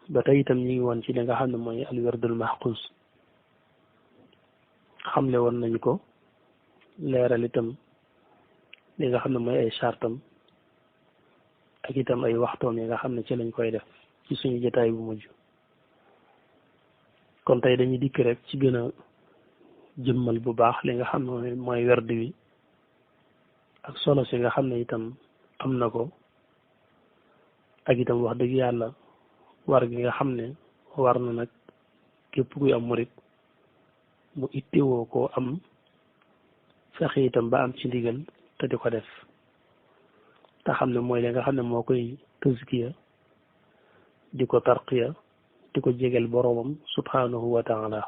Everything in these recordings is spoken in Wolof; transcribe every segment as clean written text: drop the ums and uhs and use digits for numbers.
ba tey itam ñi ngi woon ci li nga xam ne mooy al wirdul mahfuz xamle woon nañu ko leeral itam li nga xam ne mooy ay chartam ak itam ay waxtoom yi nga xam ne ci lañ koy def ci suñu jotaay bu mujj kon tey dañuy dikk rek ci gën a jëmmal bu baax li nga xam ne mooy werd wi ak solo si nga xam ne itam am na ko ak itam wax dëgg yàlla war gi nga xam ne war na nag képp kuy am murit mu ittewoo koo am fexe itam ba am ci ndigal te di ko def te xam ne mooy li nga xam ne moo koy tëskiya di ko tarqiya di ko jegel boroomam subhanahu wa taala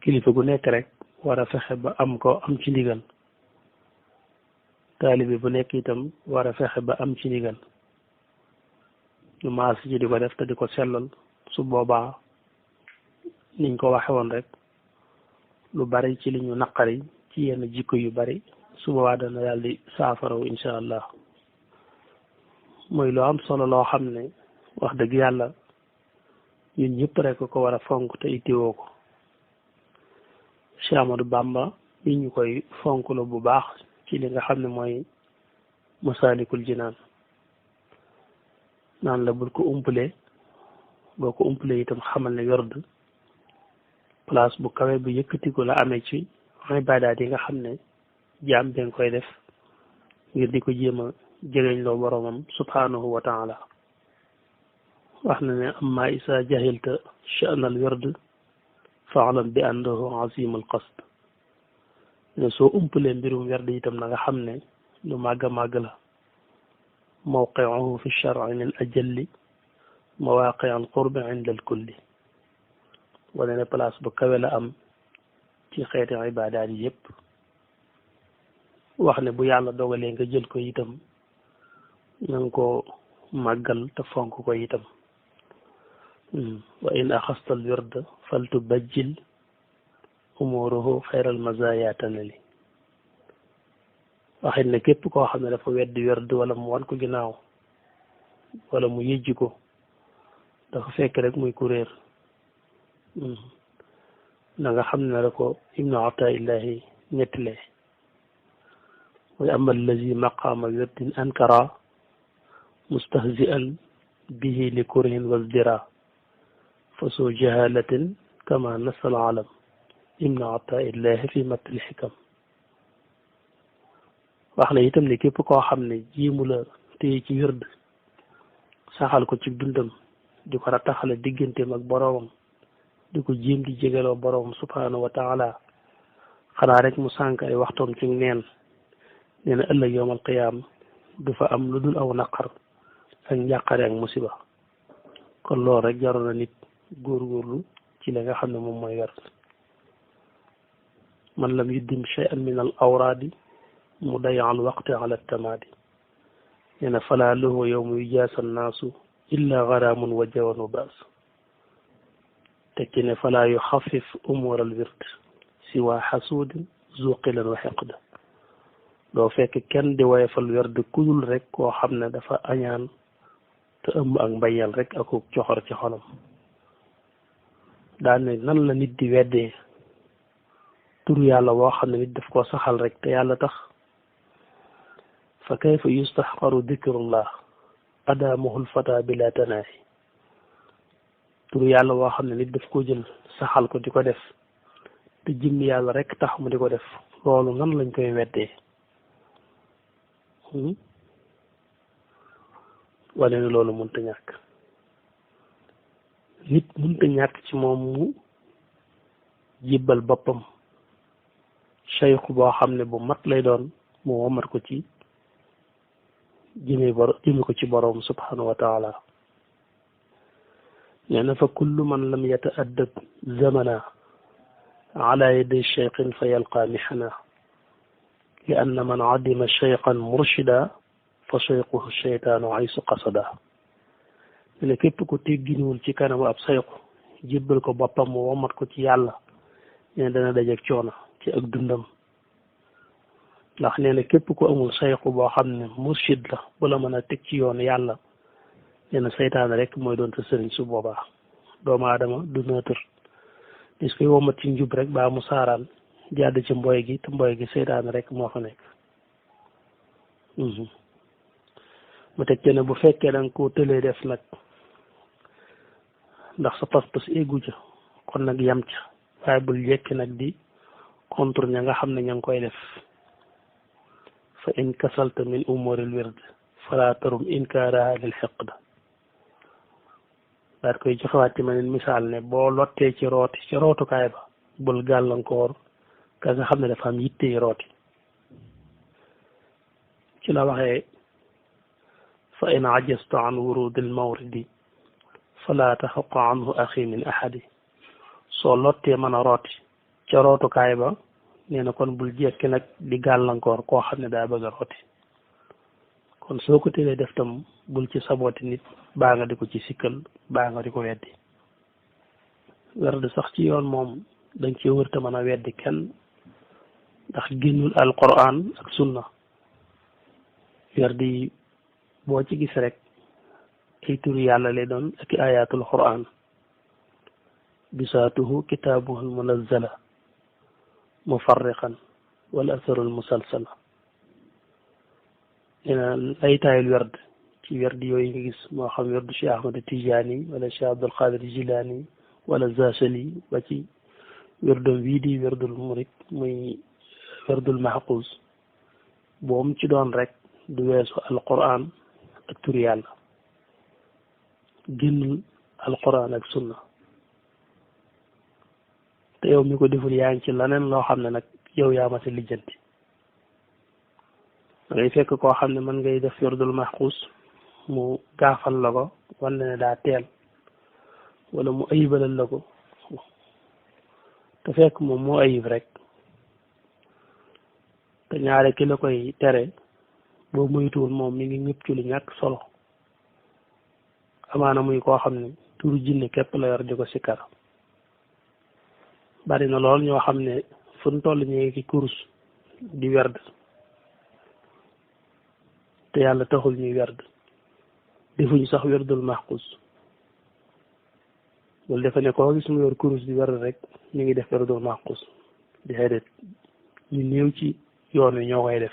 kilifa gu nekk rek war a fexe ba am ko am ci ndigal taalibi bu nekk itam war a fexe ba am ci ndigal ñu maas ci di ko def te di ko sellal su boobaa niñ ko waxe woon rek lu bari ci li ñu naqari ci yenn jikko yu bari su boobaa dana daal di saafaraw insha allah mooy lu am solo loo xam ne wax dëgg yàlla ñun ñëpp rek ko war a fonk te ittiwoo ko Cheikh Ahmadou Bamba yi ñu koy fonk la bu baax ci li nga xam ne mooy Masaalikul Jinaan naan la bul ko umpale boo ko umpale itam xamal ne werd place bu kawe bu yëkkatiku la amee ci ibaadaat yi nga xam ne jaam bi nga koy def ngir di ko jéem a jegeñ loo boroomam subhanahu wa taala wax na ne amma isa jahilta sha'nal werd fa'lam bi annahu azimul qasd ne soo umpalee mbirum werd itam na nga xam ne lu màgg a màgg la mawqi'uhu fi shar'i min ajalli mawaqi' al qurbi inda al kulli wala ne place bu kawe la am ci xeeti ibaadaat yi yëpp wax ne bu yàlla dogalee nga jël ko itam na nga ko màggal te fonk ko itam wa in axasta al wirda fal tubajjil umuruhu xayral mazaya tanali waxit ne képp koo xam ne dafa weddi werd wala mu wan ko ginnaaw wala mu yëjji ko dafa fekk rek muy kuréer na nga xam ne la ko ibnu ataillahi ñettilee mooy ama allazi maqaama wirdin ankara mustahzi'an bihi li kurhin wasdira fa soo jahalatin kama nasal alam ibnu ataillahi fi matil xikam wax na itam ne képp koo xam ne jiimu la téye ci wird saxal ko ci dundam di ko rataxale digganteem ak boroomam di ko jéem di jégaloo boroomam subhanahu wa taala xanaa rek mu sànk ay waxtoom ci neen nee na ëllëg yowmal qiyaam du fa am lu dul aw naqar ak njàqare ak musiba kon loolu rek jaroon na nit góorgóorlu ci la nga xam ne moom mooy werd man lam yuddim shay'an min al awraadi mudayi'a al waqti ala tamaadi nee na falaa lahu yawma yujaasa annaasu illa garaamun wa jawan wa baas tekki ne falaa yuxaffif umuur al wird siwa xasuudin zuqilan wa xiqda doo fekk kenn di woyefal werd kudul rek koo xam ne dafa añaan te ëmb ak mbayal rek ak coxor ci xolam daan ne nan la nit di weddee turu yàlla woo xam ne nit daf koo saxal rek te yàlla tax fa kayfa yustaxqaru dikrullah adamuhul fata bila tanaahi turu yàlla woo xam ne nit daf koo jël saxal ko di ko def te jëmmi yàlla rek tax mu di ko def loolu nan lañ koy weddee wane ne loolu mënta ñàkk nit mënta ñàkk ci moom mu jibbal boppam cheikh boo xam ne bu mat lay doon mu womat ko ci jëme ko ci boroom subhanahu wa taala nee na fa kullu man lam yata'addab zamana ala yadi cheikhin fa yalqa mihana li anna man adima cheikhan murshida fa cheikhuhu cheytaanu aysu qasada ne képp ku tegginiwul ci kanamu ab sayxu jébbal ko boppam mu womat ko ci yàlla ne dana dajeeg coono ci ak dundam ndax nee na képp ku amul sayxu boo xam ne murshid la bu la mën a teg ci yoon yàlla nee na seytaane rek mooy doon sa sëriñ su boobaa doomu aadama du nëtër dis koy womat ci njub rek baa mu saaraan jàdd ci mboy gi te mboy gi seytaane rek moo fa nekk mu teg ci ne bu fekkee da nga ko tëlee def nag ndax sa pas-pas eggu ca kon nag yam ca waaye bul jekki nag di contre ña nga xam ne ña ngi koy def fa in kasalta min umuril wird fala tarum inkaaraha lil xiqd daal koy joxewaat ci meneen misaal ne boo lottee ci rooti ci rootukaay ba bul gàllankoor ka nga xam ne dafa am yittey rooti ci la waxee fa in ajasta an wurudil mawridi fala taxaqa anhu axi min ahadi soo lottee mën a rooti ca rootukaay ba nee na kon bul jekki nag di gàllankoor koo xam ne daa bëgg a rooti kon soo ko teelee def tam bul ci sabooti nit baa nga di ko ci sikkal baa nga di ko weddi werd sax ci yoon moom dañ ci wërta mën a weddi kenn ndax génnul alquran ak sunna werd yi boo ci gis rek ay turi yàlla lay doon ak i ayatul quran bisaatuhu kitaabuhul munazzala mufarriqan wal asarul musalsala nee na laytaayul werd ci werd yooyu nga gis moo xam werdu Cheikh Ahmad Tijaani wala Cheikh Abdul Qadir Jilaani wala Zaasali ba ci werdom wii di werdul murid muy werdul mahfuz boom ci doon rek du weesu alquran ak turi yàlla génnul alquran ak sunna te yow mi ko deful yaa ngi ci leneen loo xam ne nag yow yaa ma sa lijjanti da ngay fekk koo xam ne mën ngay def werdul mahfuz mu gaafal la ko wala ne daa teel wala mu ayibalal la ko te fekk moom moo ayib rek te ñaare ki la koy tere boo moytuwul moom mi ngi ñëpp ci lu ñàkk solo amaana muy koo xam ne turu jinne képp la yor di ko sikkar bari na lool ñoo xam ne fu ñu toll ñu ngi ci kurus di werd te yàlla taxul ñuy werd defuñu sax werdul maxkus wala defe ne koo gis mu yor kurus di werd rek ñu ngi def werdul maxkus di xedet ñu néew ci yoon wi ñoo koy def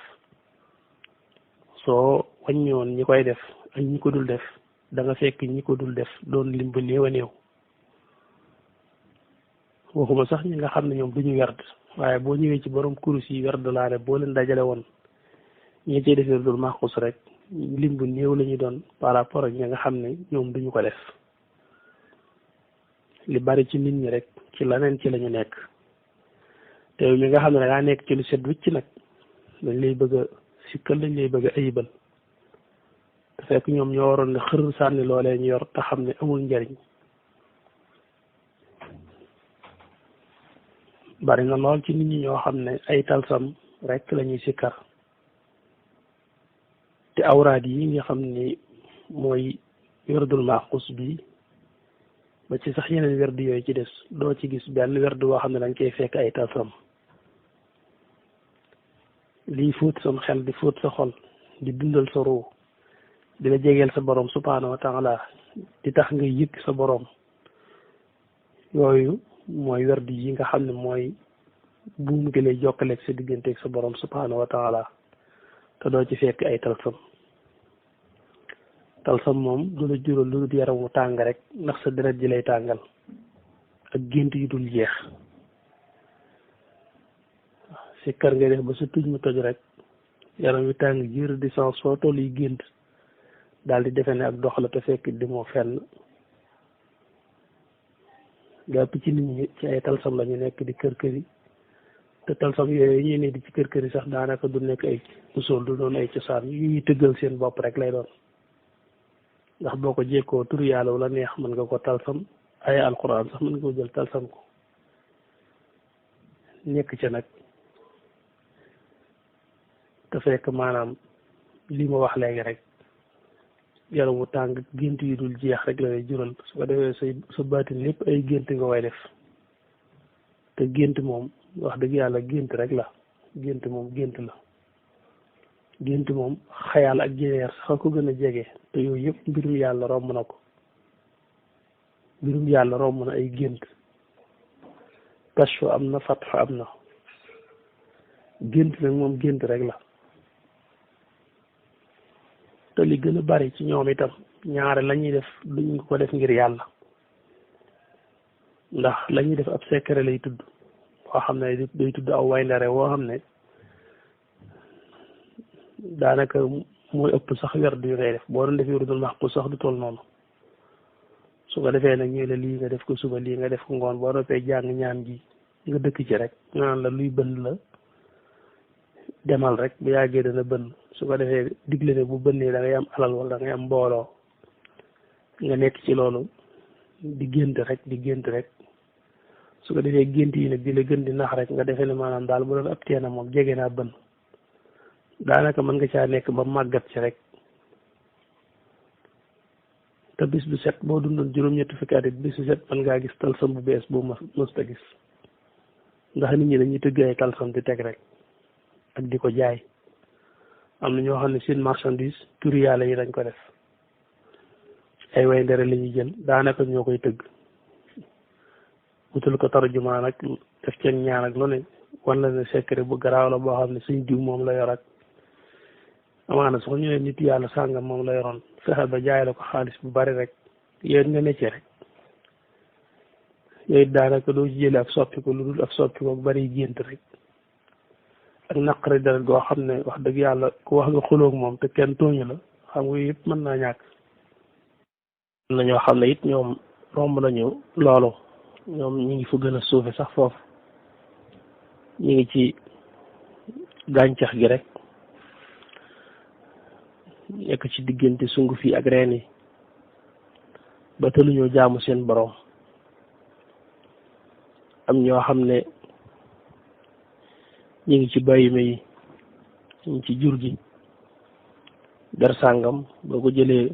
soo wàññoon ñi koy def ak ñi ko dul def da nga fekk ñi ko dul def doon lim ba néew a néew waxuma sax ñi nga xam ne ñoom duñu werd waaye boo ñëwee ci borom kurus yi werd laa ne boo leen dajale woon ñi ciy def werdul maxkus rek lim bu néew la ñu doon par rapport ak ñi nga xam ne ñoom duñu ko def li bari ci nit ñi rek ci leneen ci la ñu nekk te mi nga xam ne da ngaa nekk ci lu set wicc nag dañ lay bëgg a sikkal dañ lay bëgg a ayibal te fekk ñoom ñoo waroon ne xër sànni loolee ñu yor te xam ne amul njariñ bari na lool ci nit ñi ñoo xam ne ay talsam rek la ñuy sikkar te awraad yi nga xam ni mooy werdul maxkus bi ba ci sax yeneen werd yooyu ci des doo ci gis benn werd boo xam ne dañ koy fekk ay talsam lii fóot sam xel di fóot sa xol di dundal sa ruu di la jegeel sa borom subhaanahu wa taala di tax nga yëg sa borom yooyu mooy werd yi nga xam ne mooy buum gi lay jokkaleeg sa digganteeg sa borom subhaanahu wa taala te doo ci fekk ay talsam talsam moom du la jural lu dul yaram wu tàng rek ndax sa deret ji lay tàngal ak gént yu dul jeex si kër nga def ba sa tuj mu toj rek yaram wi tàng jër di sens soo toll yi gént daal di defe ne ak dox la te fekk di moo fenn gàpp ci nit ñi ci ay talsam la ñu nekk di kër kër yi te talsam yooyu ñuy ne di ci kër kër yi sax daanaka du nekk ay usul du doon ay cosaan yu ñuy tëggal seen bopp rek lay doon ndax boo ko jékkoo turu yàlla wala neex mën nga ko talsam ay alquran sax mën nga ko jël talsam ko nekk ca nag te fekk maanaam li ma wax léegi rek yaram wu tàng gént yu dul jeex rek la lay jural su ko defee sa baatin lépp ay gént nga koy def te gént moom wax dëgg yàlla gént rek la gént moom gént la gént moom xayaal ak jineer sax a ko gën a jege te yooyu yëpp mbirum yàlla romb na ko. mbirum yàlla romb na ay gént kashfu am na fatxu am na gént nag moom gént rek la te li gën a bari ci ñoom itam ñaare la ñuy def duñ ko def ngir yàlla ndax la ñuy def ab secret lay tudd boo xam ne day tudd aw wayndare woo xam ne daanaka mooy ëpp sax werd yu ngay def boo doon def werdul maxfuus sax du toll noonu su ko defee nag ñu la lii nga def ko suba lii nga def ko ngoon boo noppee jàng ñaan gi nga dëkk ci rek naan la luy bënn la demal rek bu yàggee dana bënn su ko defee digle ne bu bënnee da ngay am alal wala da ngay am mbooloo nga nekk ci loolu di gént rek su ko defee gént yi nag di la gën di nax rek nga defee ne maanaam daal bu doon ab teena moom jege naa bënn daanaka mën nga caa nekk ba màggat ci rek te bis bu set boo dundoon juróom-ñetti fukki at bis bu set mën ngaa gis talsam bu bees boo mësta gis ndax nit ñi dañuy tëgg ay talsam di teg rek ak di ko jaay am na ñoo xam ne seen marchandise turi yàlla yi dañ ko def ay way ndere la ñuy jël daanaka ñoo koy tëgg wutal ko tarjumaan ak def ci ñaan ak lu ne wala ne secret bu garaaw la boo xam ne suñ diw moom la yor ak amaana sax ñu ne nit yàlla sàngam moom la yoroon fexe ba jaay la ko xaalis bu bari rek yéen nga necce rek yooyu daanaka doo ci jële ak soppiku lu dul ak soppiku ak bari gént rek ak naqari deret goo xam ne wax dëgg yàlla ku wax nga xuloog moom te kenn tooñu la xam nga yëpp mën naa ñàkk. am na ñoo xam ne it ñoom romb nañu loolu ñoom ñi ngi fa gën a suufe sax foofu ñi ngi ci gàncax gi rek nekk ci diggante sunguf yi ak reen yi ba tëluñoo jaamu seen boroom am ñoo xam ne ñu ngi ci bàyyima yi ñu ngi ci jur gi der sàngam boo ko jëlee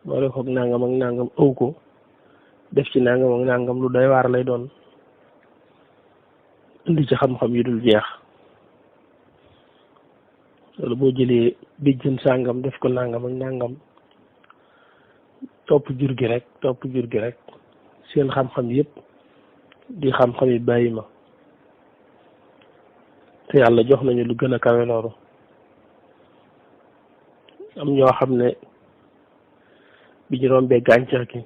boole koog nangam ak nangam ëw ko def ci nangam ak nangam lu doy waar lay doon indi ci xam-xam yu dul jeex loolu boo jëlee bijjën sàngam def ko nangam ak nangam topp jur gi rek seen xam-xam yëpp di xam-xam yi bàyyi ma te yàlla jox nañu lu gën a kawe loolu am ñoo xam ne bi ñu rombee gàncax gi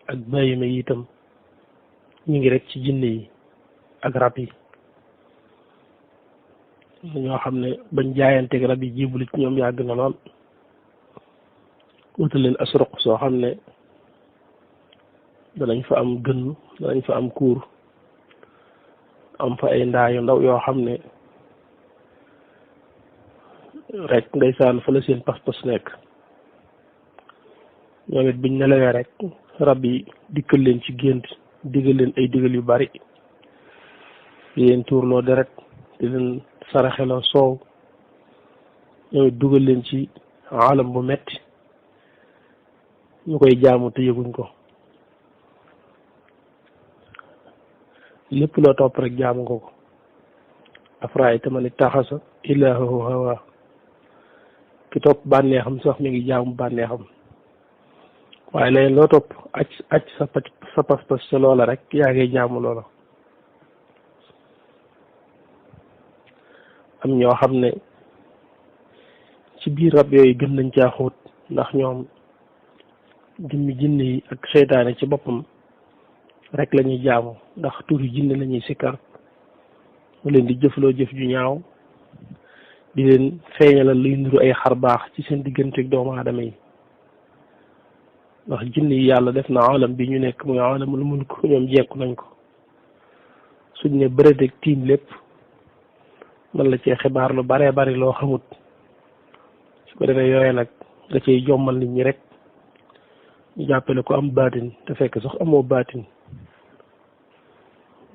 ak bàyyi ma itam ñu ngi rek ci jinne yi ak rab yi ñoo xam ne bañ jaayanteeg rab yi jibuli ci ñoom yàgg na lool wutal leen asruq soo xam ne danañ fa am gën danañ fa am kuur am fa ay ndaa yu ndaw yoo xam ne rek ndeysaan fa la seen pas-pas nekk ñoom it biñ nelawee rek rab yi dikkal leen ci gént digal leen ay digal yu bari di leen tuurloo deret di leen saraxeloo soow ñoom it dugal leen ci alam bu metti ñu koy jaamu te yëguñ ko lépp loo topp rek jaamu nga ko afraayta man ittaxasa ilaahahu hawaa ki topp bànneexam sax mi ngi jaamu bànneexam waaye leneen loo topp acc sa pas-pas sa loola rek yaa ngi jaamu loola am ñoo xam ne ci biir rab yooyu gën nañ caa xóot ndax ñoom jëmmi jinne yi ak seytaane ci boppam rek la ñuy jaamu ndax turu jinne la ñuy sikkar mu leen di jëfloo jëf ju ñaaw di leen feeñalal luy nuru ay xar baax ci seen digganteeg doomu aadama yi ndax jinne yi yàlla def na alam bi ñu nekk muy alamul mulk ñoom jekku nañ ko suñ ne bëreeteg tiim lépp man la cee xibaar lu baree bari loo xamut su ko defee yooye nag nga cay jommal nit ñi rek ñu jàppale ko am baatin te fekk sax amoo baatin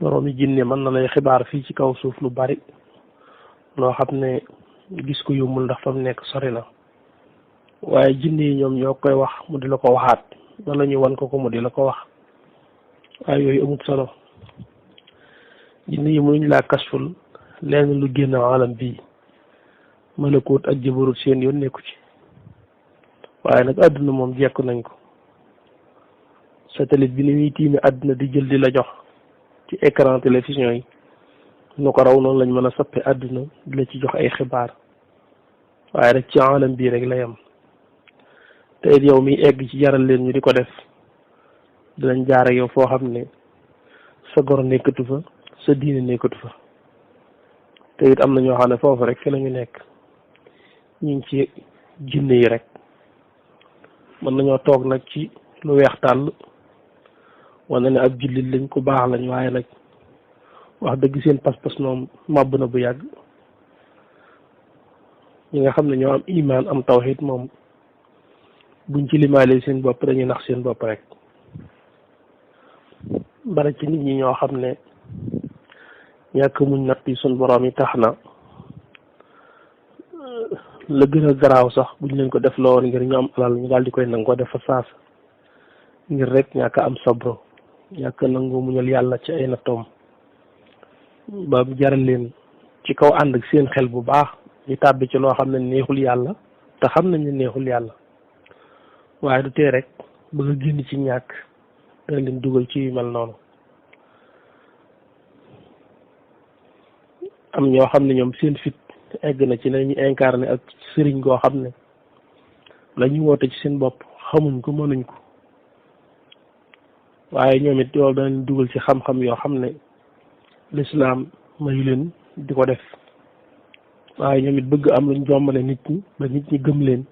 boroomi jinne mën na lay xibaar fii ci kaw suuf lu bari loo xam ne gis ko yombul ndax fa mu nekk sori na waaye jinne yi ñoom ñoo koy wax mu di la ko waxaat wala ñu wan ko mu di la ko wax waaye yooyu amut solo jinne yi mënuñ laa kasful lenn lu génn alam bii malakoot ak jabarut seen yoon nekku ci. waaye nag àdduna moom jekku nañ ko. satellite bi ni muy tiime àdduna di jël di la jox ci écran télévision yi nu ko raw noonu lañ mën a sappe àdduna di la ci jox ay xibaar waaye rek ci alam bii rek la yem. te it yow mi egg ci jaral leen ñu di ko def dinañ jaar ak yow foo xam ne sa gor nekkatu fa sa diine nekkatu fa. te it am na ñoo xam ne foofu rek fi la ñu nekk ñu ngi ci jinne yi rek. mën nañoo toog nag ci lu weex tàll wane ne ab jullit lañ ku baax lañ waaye nag wax dëgg seen pas-pas moom màbb na bu yàgg. ñi nga xam ne ñoo am imaan am tawhid moom buñ ci limaalee seen bopp dañuy nax seen bopp rek. bari ci nit ñi ñoo xam ne ñàkk muñ natt yi suñ boroom yi tax na la gën a garaaw sax buñ leen ko def la woon ngir ñu am alal ñu daal di koy nangoo def fa saas ngir rek ñàkk am sabro ñàkk nangu muñal yàlla ci ay nattoom ba jaral leen ci kaw ànd ak seen xel bu baax ñu tàbbi ci loo xam ne neexul yàlla te xam nañ ne neexul yàlla waaye du tee rek bëgg a génn ci ñàkk dana leen dugal ci yu mel noonu. am ñoo xam ne ñoom seen fit egg na ci lañuy incarné ak sëriñ goo xam ne la ñu woote ci seen bopp xamuñ ko mënuñ ko waaye ñoom it loolu dana leen dugal ci xam-xam yoo xam ne lislaam mayu leen di ko def waaye ñoom it bëgg am luñ jombale nit ñi ba nit ñi gëm leen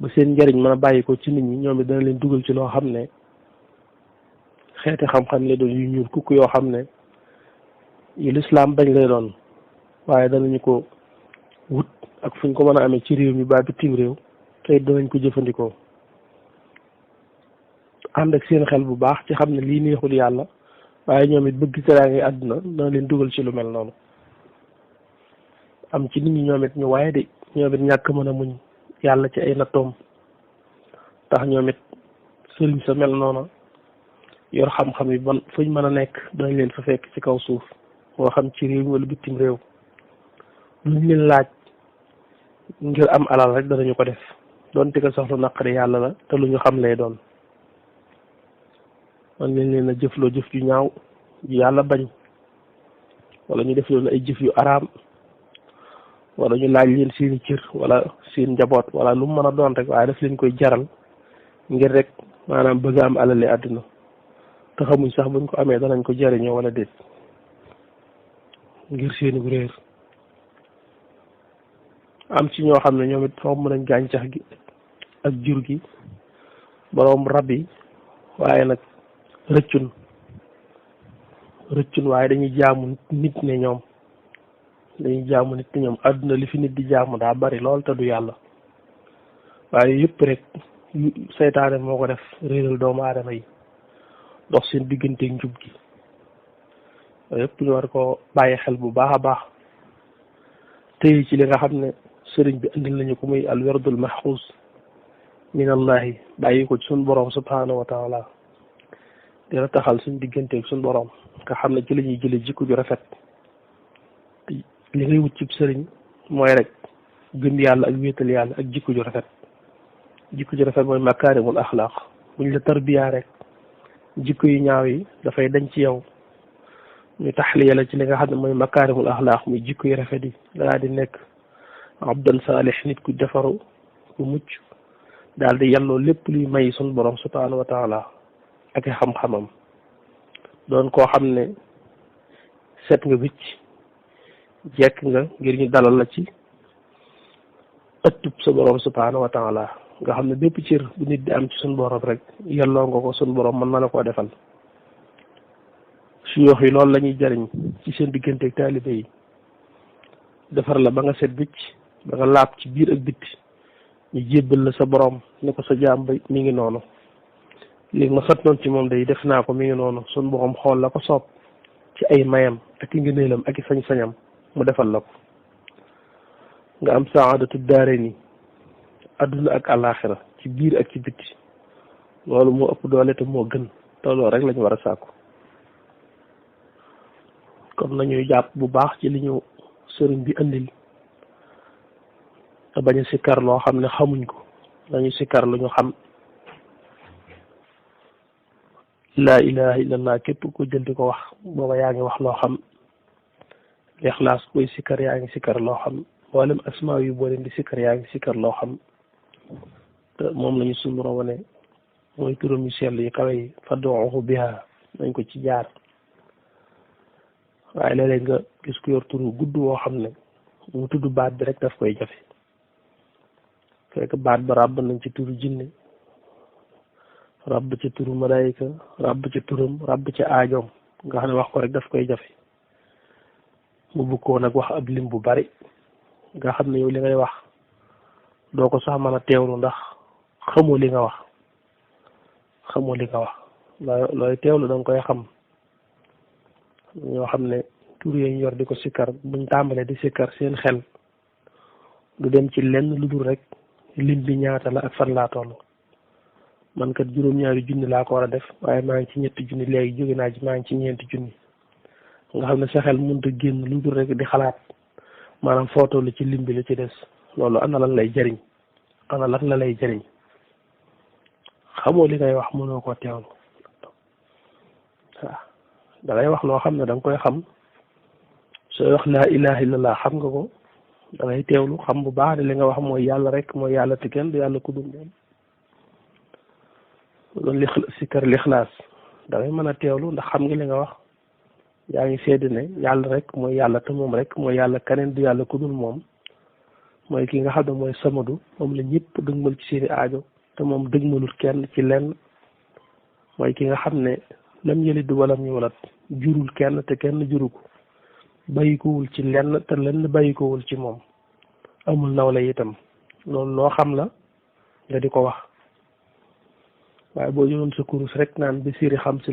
ba seen njariñ mën a bàyyi ko ci nit ñi ñoom it dana leen dugal ci loo xam ne xeeti xam-xam lay doon yu ñuul kukk yoo xam ne yu lislaam bañ lay doon waaye danañu ko wut ak fuñ ko mën a amee ci réew mi ba bitim réew te danañ ko jëfandikoo ànd ak seen xel bu baax ci xam ne lii neexul yàlla waaye ñoom it bëgg teraange àdduna dana leen dugal ci lu mel noonu. am ci nit ñi ñoom it ñu waaye de ñoom it ñàkk mën a muñ yàlla ci ay nattoom tax ñoom it sëriñ sa mel noona yor xam-xam yi ban fuñ mën a nekk danañ leen fa fekk ci kaw suuf moo xam ci réew mi wala bitim réew luñ leen laaj ngir am alal rek danañu ko def doonte ko sax lu naqari yàlla la te lu ñu xam lay doon. man leen a jëfloo jëf ju ñaaw ju yàlla bañ wala ñu def loolu ay jëf yu araam wala ñu laaj leen seeni cër wala seen njaboot wala lu mu mën a doon rek waaye daf leen koy jaral ngir rek maanaam bëgg am alali àdduna te xamuñ sax buñ ko amee danañ ko jariñoo wala déet ngir seeni réer. am ci ñoo xam ne ñoom it foofu mën nañ gàncax gi ak jur gi boroom rab yi waaye nag rëccun waaye dañuy jaamu nit ne ñoom àdduna li fi nit di jaamu daa bari lool te du yàlla waaye yëpp rek seytaane moo ko def réeral doomu aadama yi dox seen digganteeg njub gi yëpp ñu war ko bàyyi xel bu baax a baax tey ci li nga xam ne sëriñ bi andil nañu ko muy al werdul mahxuus min allahi bàyyi ko ci suñ boroom subhanahu wa taala dina taxal suñ digganteeg suñ boroom nga xam ne ci la ñuy jële jikko ju rafet. li ngay wut ci sëriñ mooy rek gëm yàlla ak wéetal yàlla ak jikko ju rafet mooy makaarimul axlaaq buñ la tarbiyaa rek jikko yu ñaaw yi dafay dañ ci yow ñu taxliya la ci li nga xam ne mooy makaarimul axlaaq muy jikko yu rafet yi dangaa di nekk abdan saalih nit ku defaru ku mucc daal di yàlloo lépp luy may sun borom subhanahu wa taala ak xam-xamam doon koo xam ne set nga wicc jekk nga ngir ñu dalal la ci ëttub sa borom subhanahu wa taala nga xam ne bépp cër bu nit di am ci sun borom rek yelloo nga ko sun borom mën na la koo defal. suyoox yi loolu la ñuy jariñ ci seen diggante ak taalibe yi defar la ba nga set wicc ba nga laab ci biir ak bitti ñu jébbal la sa borom ne ko sa jaam ba mi ngi noonu léegi ma sat noonu ci moom day def naa ko mi ngi noonu sun borom xool la ko soob ci ay mayam ak i ngëneelam ak i sañ-sañam mu defal la ko nga am saadatu daare ni adduna ak àllaaxira ci biir ak ci bitti loolu moo ëpp doole te moo gën te loolu rek lañu war a sàkku. kon nañuy jàpp bu baax ci li ñu sëriñ bi andil te bañ a sikkar loo xam ne xamuñ ko dañu sikkar lu ñu xam. laa ilaha illallah képp ku jël di ko wax booba yaa ngi wax loo xam. lixlaas koy sikkar yaa ngi sikkar loo xam. mboolem asmaa yu boo leen di sikkar yaa ngi sikkar loo xam. te moom lañu suñu borom wane mooy turam yu sell yi kawe yi fad'uuhu bihaa nañ ko ci jaar. waaye léeg-léeg nga gis ku yor turu gudd woo xam ne mu tudd baat bi rek daf koy jafe fekk baat ba ràbb nañ ci turu jinne ràbb ci turu malaayika ràbb ci turam ràbb ci aajoom nga xam ne wax ko rek daf koy jafe mu bëggoon nag wax ab lim bu bari nga xam ne yow li ngay wax doo ko sax mën a teewlu ndax xamoo li nga wax looy teewlu da nga koy xam. ñoo xam ne tur yi ñu yor di ko sikkar buñ tàmbalee di sikkar seen xel du dem ci lenn lu dul rek lim bi ñaata la ak fan laa toll man kat juróom-ñaari junni laa ko war a def waaye maa ngi ci ñetti junni léegi jóge naa ci maa ngi ci ñeenti junni nga xam ne sa xel mënut a génn lu dul rek di xalaat maanaam foo toll ci lim bi la ci des loolu ana lan lay jëriñ ana lan la lay jëriñ xamoo li ngay wax mënoo koo teewlu waaw da ngay wax loo xam ne da nga koy xam sooy wax laa ilaha illallah xam nga ko da ngay teewlu xam bu baax ne li nga wax mooy yàlla rek mooy yàlla te kenn du yàlla ku dul moom loolu sikkar lixlaas da ngay mën a teewlu ndax xam nga li nga wax yaa ngi seede ne yàlla rek mooy yàlla te moom rek mooy yàlla keneen du yàlla ku dul moom mooy ki nga xam ne mooy samadu moom la ñëpp dëgmal ci seeni aajo te moom dëgmalul kenn ci lenn mooy ki nga xam ne lam yalid walam yulad jurul kenn te kenn juru ko bàyyikowul ci lenn te lenn bàyyikowul ci moom amul nawle itam loolu loo xam la nga di ko wax waaye boo jëloon sa kurus rek naan bi siri xam si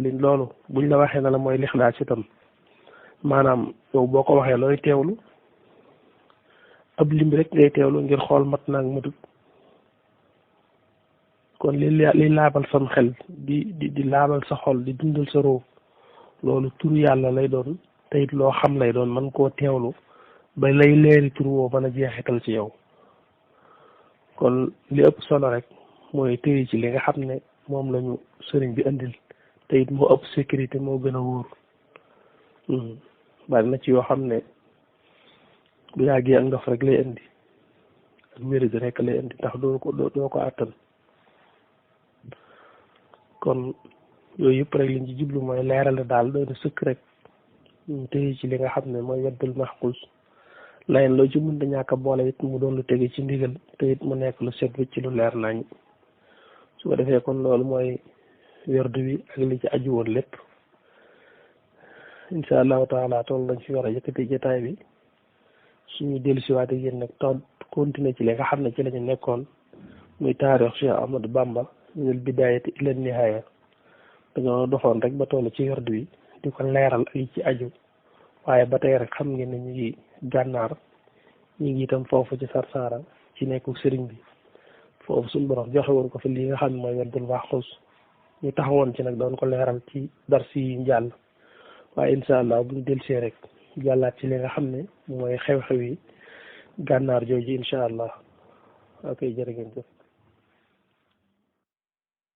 lin loolu buñ la waxee na la mooy lixlaas itam maanaam yow boo ko waxee looy teewlu ab lim rek ngay teewlu ngir xool mat naag matut kon li laabal sam xel di laabal sa xol di dundal sa roo loolu turu yàlla lay doon te it loo xam lay doon man koo teewlu ba lay leeri turu woo mën a jeexital ci yow kon li ëpp solo rek mooy téye ci li nga xam ne moom lañu sëriñ bi andil te it moo ëpp sécurité moo gën a wóor bari na ci yoo xam ne bu yàggee ak ndox rek lay indi ak wéradi rek lay indi ndax doo ko àttan kon yooyu yëpp rek liñ ci jublu mooy leerale daal doon sëkk rek téye ci li nga xam ne mooy weddul maxkus layen loo ci mën da ñàkk a boole it mu doon lu tege ci ndigal te it mu nekk lu set ci lu leer nañ su ko defee kon loolu mooy werdu wi ak li ci aju woon lépp insha allahu taala tool lañ fi war a yëkkati jotaay bi suñu dellu siwaat ak yéen nag toog continuer ci li nga xam ne ci la ñu nekkoon muy taarix Cheikh Ahmadou Bamba minal bidaayati ila nihaaya dañoo doxoon rek ba toll ci werdu wi di ko leeral ak yi ci aju waaye ba tey rek xam ngeen ne ñu ngi gànnaar ñu ngi itam foofu ci Sarsara ci nekku sëriñ bi foofu suñu borom joxe woon ko fi lii nga xam ne mooy weddul maxuus ñu taxawoon ci nag doon ko leeral ci darsi yi njàll waaye incha allah buñ delsee rek jàllaat ci li nga xam ne mooy xew-xew yi gànnaar jooju incha allah ok jërë ngeen jëf